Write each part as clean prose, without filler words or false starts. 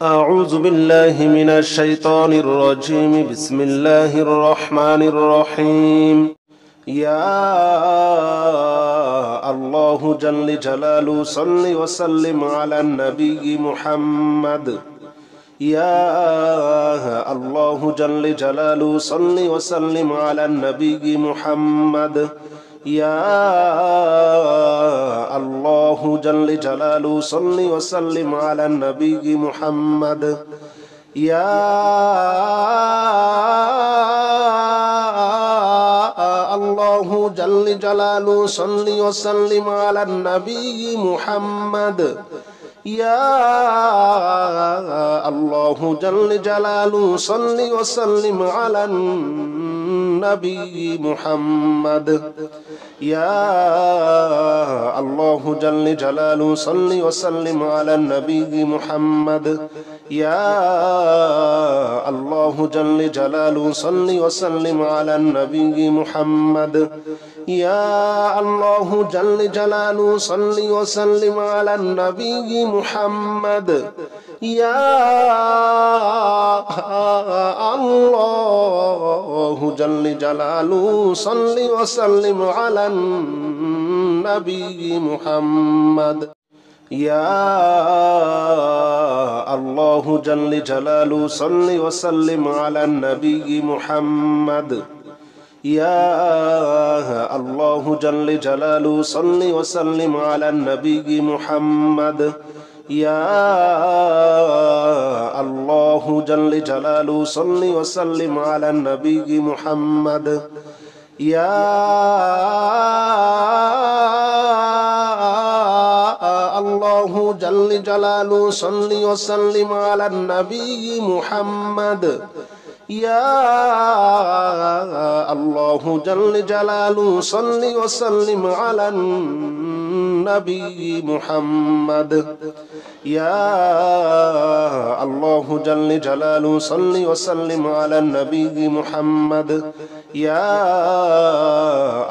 أعوذ بالله من الشيطان الرجيم. بسم الله الرحمن الرحيم. يا الله جل جلاله صل وسلم على النبي محمد. يا الله جل جلاله صل وسلم على النبي محمد. يا الله جل جلاله صل وسلم على النبي محمد. يا الله جل جلاله صل وسلم على النبي محمد. يا الله جل جلاله صل وسلم على النبي محمد. يا الله جل جلاله صل وسلم على النبي محمد. يا الله جل جلاله صل وسلم على النبي محمد. يا الله جل جلاله صل وسلم على النبي محمد. يا الله جل جلاله صل وسلم على النبي محمد. يا الله جل جلاله صل وسلم على النبي محمد. يا الله جل جلاله صل وسلم على النبي محمد. يا الله جل جلاله صل وسلم على النبي محمد. يا الله جل جلاله صل وسلم على النبي محمد. يا الله جل جلاله صل وسلم على النبي محمد. يا الله جل جلاله صل وسلم على النبي محمد. يا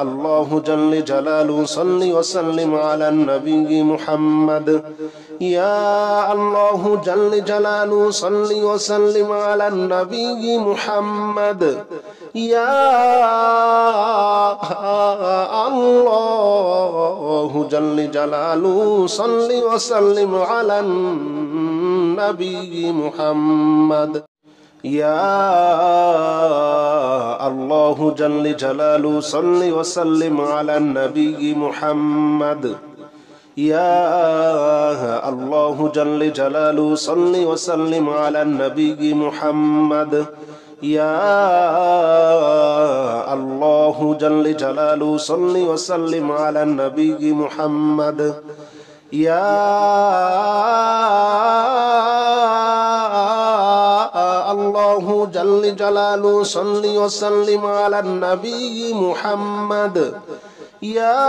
الله جل جلاله صل وسلم على النبي محمد. يا الله جل جلاله صل وسلم على النبي محمد. يا الله جل جلاله صل وسلم على النبي محمد. يا الله جل جلاله صل وسلم على النبي محمد. يا الله جل جلاله صل وسلم على النبي محمد. يا الله جل جلاله صل وسلم على النبي محمد. يا الله جل جلاله صل وسلم على النبي محمد. يا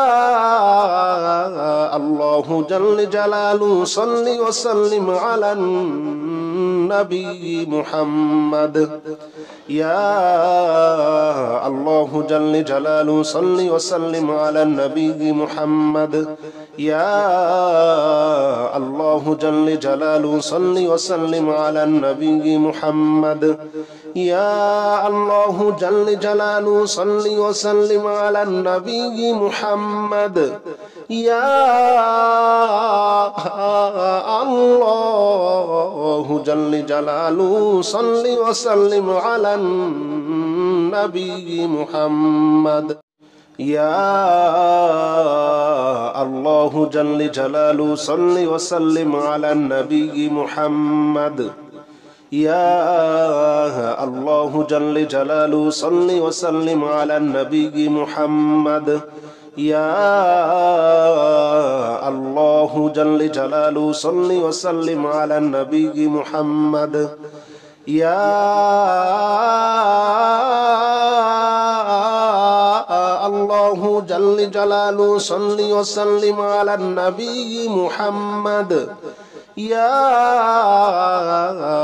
الله جل جلاله صل وسلم على النبي محمد. يا الله جل جلاله صل وسلم على النبي محمد. يا الله جل جلاله صل وسلم على النبي محمد. يا الله جل جلاله صل وسلم على النبي محمد. يا الله جل جلاله صل وسلم على النبي محمد. يا الله جل جلاله صل وسلم على النبي محمد. يا الله جل جلاله صل وسلم على النبي محمد. يا الله جل جلاله صل وسلم على النبي محمد. يا الله جل جلاله صل وسلم على النبي محمد. يا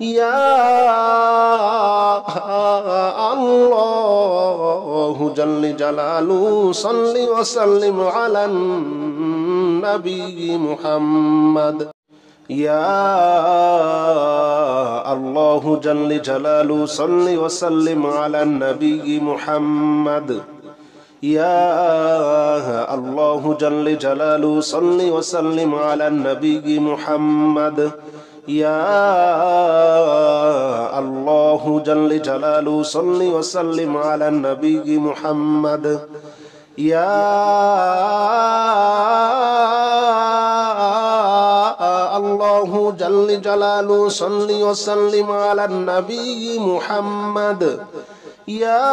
يا الله جل جلاله صل وسلم على النبي محمد يا الله جل جلاله صل وسلم على النبي محمد يا الله جل جلاله صل وسلم على النبي محمد يا الله جل جلاله صل وسلم على النبي محمد يا الله جل جلاله صل وسلم على النبي محمد يا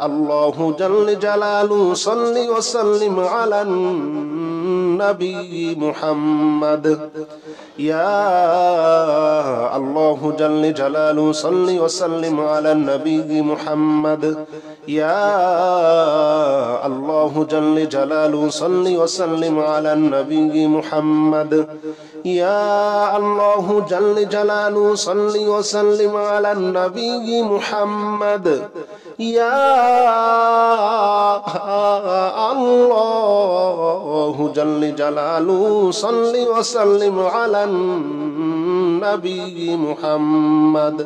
الله جل جلاله صل وسلم على النبي محمد يا الله جل جلاله صل وسلم على النبي محمد يا الله جل جلاله صل وسلم على النبي محمد يا الله جل جلاله صل وسلم على النبي محمد يا الله جل جلاله صل وسلم على النبي محمد